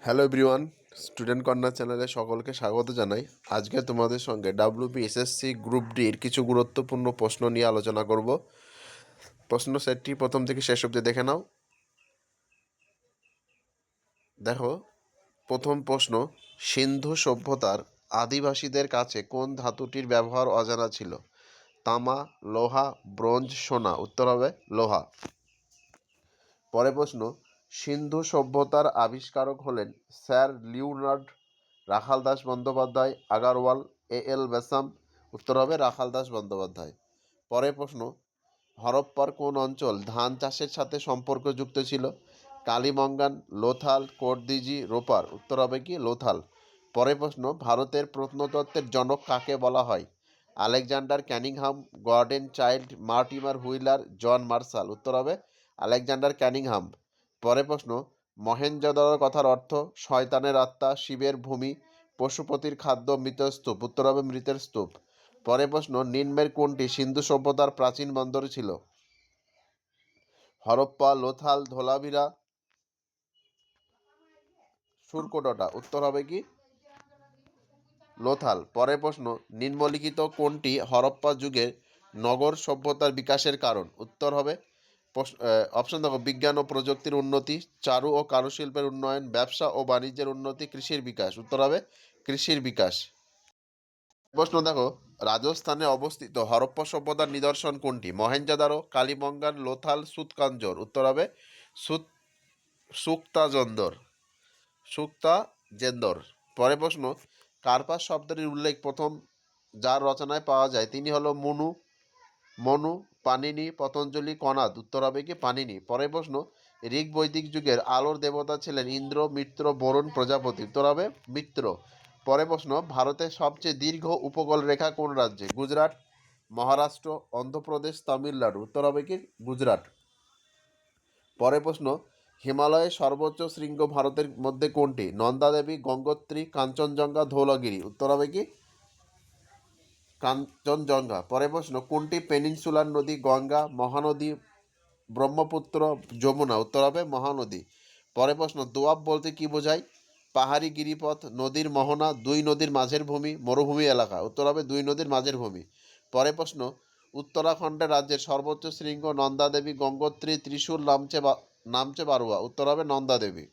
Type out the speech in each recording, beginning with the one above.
Hello everyone, student corner চ্যানেলে সকলকে স্বাগত জানাই। আজকে তোমাদের সঙ্গে ডাব্লিউবিএসএসসি গ্রুপ ডির কিছু গুরুত্বপূর্ণ প্রশ্ন নিয়ে আলোচনা করব। প্রশ্ন সেটটি প্রথম থেকে শেষ অবধি দেখে নাও। দেখো, প্রথম প্রশ্ন, সিন্ধু সভ্যতার আদিবাসীদের কাছে কোন ধাতুটির ব্যবহার অজানা ছিল? তামা, লোহা, ব্রোঞ্জ, সোনা। উত্তর হবে লোহা। পরের প্রশ্ন, সিন্ধু সভ্যতার আবিষ্কারক হলেন স্যার লিওনার্ড, রাখালদাস বন্দ্যোপাধ্যায়, আগারওয়াল, এল বেসাম। উত্তর হবে রাখালদাস বন্দ্যোপাধ্যায়। পরের প্রশ্ন, হরপ্পার কোন অঞ্চল ধান চাষের সাথে সম্পর্কযুক্ত ছিল? কালিমঙ্গান, লোথাল, কোর্দিজি, রোপার। উত্তর হবে কি লোথাল। পরের প্রশ্ন, ভারতের প্রত্নতত্ত্বের জনক কাকে বলা হয়? Alexander Cunningham, Gordon Childe, Mortimer Wheeler, John Marshall. উত্তর হবে আলেকজান্ডার ক্যানিংহাম। পরের প্রশ্ন, মহেঞ্জোদারো কথার অর্থ? শয়তানের আত্মা, শিবের ভূমি, পশুপতির খাদ্য, মৃতের স্তূপ। উত্তর হবে মৃতের স্তূপ। পরের প্রশ্ন, নিম্নের কোনটি সিন্ধু সভ্যতার প্রাচীন বন্দর ছিল? হরপ্পা, লোথাল, ধোলাভিরা, সুরকোটটা। উত্তর হবে কি লোথাল। পরের প্রশ্ন, নিম্নলিখিত কোনটি হরপ্পা যুগের নগর সভ্যতার বিকাশের কারণ? উত্তর হবে অপশন দেখো, বিজ্ঞান ও প্রযুক্তির উন্নতি, চারু ও কারুশিল্পের উন্নয়ন, ব্যবসা ও বাণিজ্যের উন্নতি, কৃষির বিকাশ। উত্তর হবে কৃষির বিকাশ। প্রশ্ন দেখো, রাজস্থানে অবস্থিত হরপ্পা সভ্যতার নিদর্শন কোনটি? মহেঞ্জোদারো, কালিমঙ্গান, লোথাল, সুতকাঞ্জোর। উত্তর হবে সুত সুক্তাজন্দর সুক্তাজেন্দর। পরের প্রশ্ন, কার্পাস শব্দটির উল্লেখ প্রথম যার রচনায় পাওয়া যায় তিনি হলো মনু, পানিনি, পতঞ্জলি, কনাদ। উত্তর হবে কি পানিনি। পরের প্রশ্ন, ঋগ বৈদিক যুগের আলোর দেবতা ছিলেন ইন্দ্র, মিত্র, বরুণ, প্রজাপতি। উত্তর হবে মিত্র। পরের প্রশ্ন, ভারতের সবচেয়ে দীর্ঘ উপকূল রেখা কোন রাজ্যে? গুজরাট, মহারাষ্ট্র, অন্ধ্রপ্রদেশ, তামিলনাড়ু। উত্তর হবে কি গুজরাট। পরের প্রশ্ন, হিমালয়ের সর্বোচ্চ শৃঙ্গ ভারতের মধ্যে কোনটি? নন্দা দেবী, গঙ্গোত্রী, কাঞ্চনজঙ্ঘা, ধৌলগিরি। উত্তর হবে কি কাঞ্চনজঙ্ঘা। পরের প্রশ্ন, কোনটি পেনিনসুলার নদী? গঙ্গা, মহানদী, ব্রহ্মপুত্র, যমুনা। উত্তর হবে মহানদী। পরের প্রশ্ন, দোয়াব বলতে কি বোঝায়? পাহাড়ি গিরিপথ, নদীর মোহনা, দুই নদীর মাঝের ভূমি, মরুভূমি এলাকা। উত্তর হবে দুই নদীর মাঝের ভূমি। পরের প্রশ্ন, উত্তরাখণ্ডের রাজ্যের সর্বোচ্চ শৃঙ্গ নন্দা দেবী, গঙ্গোত্রী, ত্রিশূল, নামচে বারুয়া। উত্তর হবে নন্দা দেবী।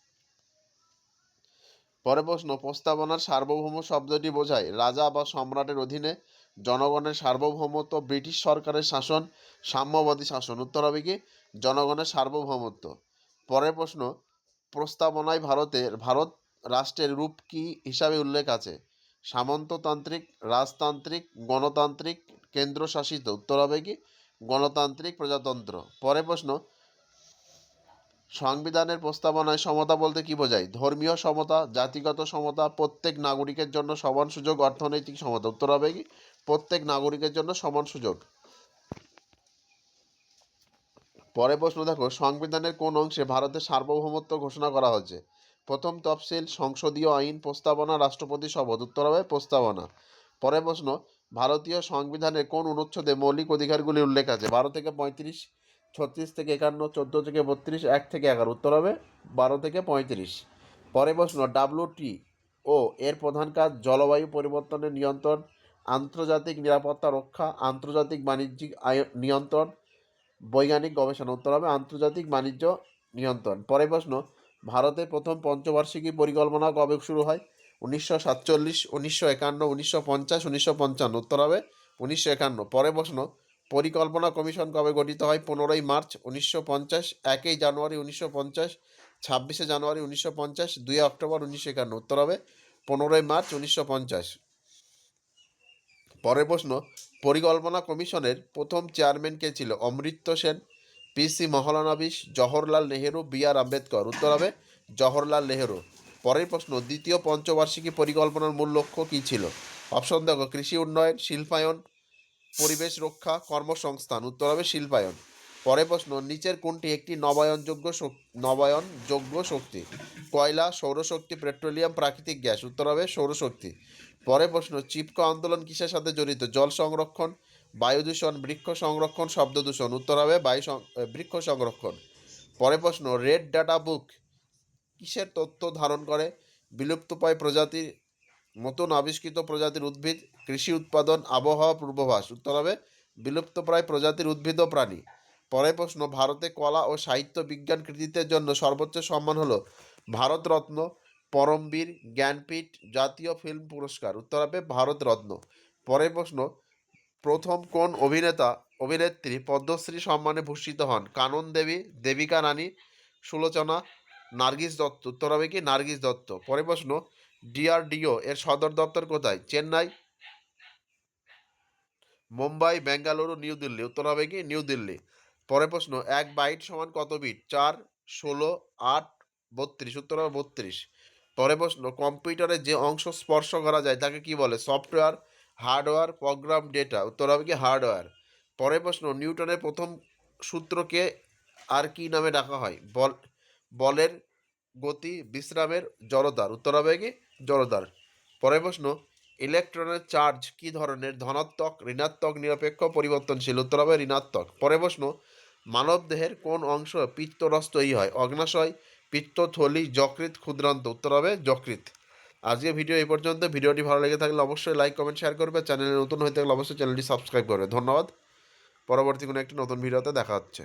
পরের প্রশ্ন, প্রস্তাবনার সার্বভৌম শব্দটি বোঝায় রাজা বা সম্রাটের অধীনে জনগণের সার্বভৌমত্ব, ব্রিটিশ সরকারের শাসন, সাম্যবাদী শাসন। উত্তর হবে কি জনগণের সার্বভৌমত্ব। পরের প্রশ্ন, প্রস্তাবনায় ভারত রাষ্ট্রের রূপ কি হিসাবে উল্লেখ আছে? সামন্ততান্ত্রিক, রাজতান্ত্রিক, গণতান্ত্রিক, কেন্দ্রশাসিত। উত্তর হবে কি গণতান্ত্রিক প্রজাতন্ত্র। পরের প্রশ্ন, সংবিধানের প্রস্তাবনায় সমতা বলতে কি বোঝায়? ধর্মীয় সমতা, জাতিগত সমতা, প্রত্যেক নাগরিকের জন্য সমান সুযোগ, অর্থনৈতিক সমতা। উত্তর হবে কি প্রত্যেক নাগরিকের জন্য সমান সুযোগ। পরের প্রশ্ন দেখো, সংবিধানের কোন অংশে ভারতের সার্বভৌমত্ব ঘোষণা করা হয়েছে? প্রথম তফসিল, সংসদীয় আইন, প্রস্তাবনা, রাষ্ট্রপতি শপথ। উত্তর হবে প্রস্তাবনা। পরের প্রশ্ন, ভারতীয় সংবিধানের কোন অনুচ্ছেদে মৌলিক অধিকারগুলি উল্লেখ আছে? 12 থেকে 35, 36 থেকে 51, 14 থেকে 32, 1 থেকে 11। উত্তর হবে 12 থেকে 35। পরের প্রশ্ন, WTO এর প্রধান কাজ? জলবায়ু পরিবর্তনের নিয়ন্ত্রণ, আন্তর্জাতিক নিরাপত্তা রক্ষা, আন্তর্জাতিক বাণিজ্যিক নিয়ন্ত্রণ, বৈজ্ঞানিক গবেষণা। উত্তর হবে আন্তর্জাতিক বাণিজ্য নিয়ন্ত্রণ। পরের প্রশ্ন, ভারতের প্রথম পঞ্চবার্ষিকী পরিকল্পনা কবে শুরু হয়? 1947, 1951, 1950, 1955। উত্তর হবে 1951। পরের প্রশ্ন, পরিকল্পনা কমিশন কবে গঠিত হয়? 15ই মার্চ 1950, 1ই জানুয়ারি 1950, 26শে জানুয়ারি 1950, 2 অক্টোবর 1951। উত্তর হবে 15ই মার্চ 1950। পরের প্রশ্ন, পরিকল্পনা কমিশনের প্রথম চেয়ারম্যান কে ছিল? অমৃত্য সেন, PC মহলানবিশ, জওহরলাল নেহেরু, BR আম্বেদকর। উত্তর হবে জওহরলাল নেহেরু। পরের প্রশ্ন, দ্বিতীয় পঞ্চবার্ষিকী পরিকল্পনার মূল লক্ষ্য কী ছিল? অপশন দেখো, কৃষি উন্নয়ন, শিল্পায়ন, পরিবেশ রক্ষা, কর্মসংস্থান। উত্তর হবে শিল্পায়ন। পরের প্রশ্ন, নিচের কোনটি একটি নবায়নযোগ্য শক্তি? কয়লা, সৌরশক্তি, পেট্রোলিয়াম, প্রাকৃতিক গ্যাস। উত্তর হবে সৌরশক্তি। পরের প্রশ্ন, চিপকো আন্দোলন কিসের সাথে জড়িত? জল সংরক্ষণ, বায়ু দূষণ, বৃক্ষ সংরক্ষণ, শব্দ দূষণ। উত্তর হবে বৃক্ষ সংরক্ষণ। পরের প্রশ্ন, রেড ডাটা বুক কিসের তথ্য ধারণ করে? বিলুপ্তপ্রায় প্রজাতির, নতুন আবিষ্কৃত প্রজাতির উদ্ভিদ, কৃষি উৎপাদন, আবহাওয়া পূর্বাভাস। উত্তর হবে বিলুপ্তপ্রায় প্রজাতির উদ্ভিদ ও প্রাণী। পরের প্রশ্ন, ভারতে কলা ও সাহিত্য বিজ্ঞান কৃতিত্বের জন্য সর্বোচ্চ সম্মান হলো ভারতরত্ন, পরমবীর, জ্ঞানপীঠ, জাতীয় ফিল্ম পুরস্কার। উত্তর হবে ভারতরত্ন। পরের প্রশ্ন, প্রথম কোন অভিনেত্রী পদ্মশ্রী সম্মানে ভূষিত হন? কানন দেবী, দেবিকা রানী, সুলোচনা, নার্গিস দত্ত। উত্তর হবে কি নার্গিস দত্ত। পরের প্রশ্ন, ডিআরডিও এর সদর দপ্তর কোথায়? চেন্নাই, মুম্বাই, বেঙ্গালুরু, নিউ দিল্লি। উত্তর হবে কি নিউ দিল্লি। পরের প্রশ্ন, 1 বাইট সমান কত বিট? 4, 16, 8, 32। উত্তর হবে 32। পরের প্রশ্ন, কম্পিউটারে যে অংশ স্পর্শ করা যায় তাকে কি বলে? Software, hardware, program, data. উত্তর হবে কি হার্ডওয়্যার। পরের প্রশ্ন, নিউটনের প্রথম সূত্রকে আর কি নামে ডাকা হয়? বলের, গতি, বিশ্রামের, জড়তার। উত্তর হবে কি জড়তার। পরের প্রশ্ন, ইলেকট্রনের চার্জ কি ধরনের? ধনাত্মক, ঋণাত্মক, নিরপেক্ষ, পরিবর্তনশীল। উত্তর হবে ঋণাত্মক। পরের প্রশ্ন, মানব দেহের কোন অংশ পিত্তরস তৈরি হয়? অগ্নাশয়, পিত্তথলি, যকৃৎ, ক্ষুদ্রান্ত। উত্তর হবে যকৃৎ। আজকে ভিডিও এই পর্যন্ত। ভিডিওটি ভালো লেগে থাকলে অবশ্যই লাইক, কমেন্ট, শেয়ার করবে। চ্যানেলে নতুন হয়ে থাকলে অবশ্যই চ্যানেলটি সাবস্ক্রাইব করবে। ধন্যবাদ। পরবর্তী কোনো একটি নতুন ভিডিওতে দেখা হচ্ছে।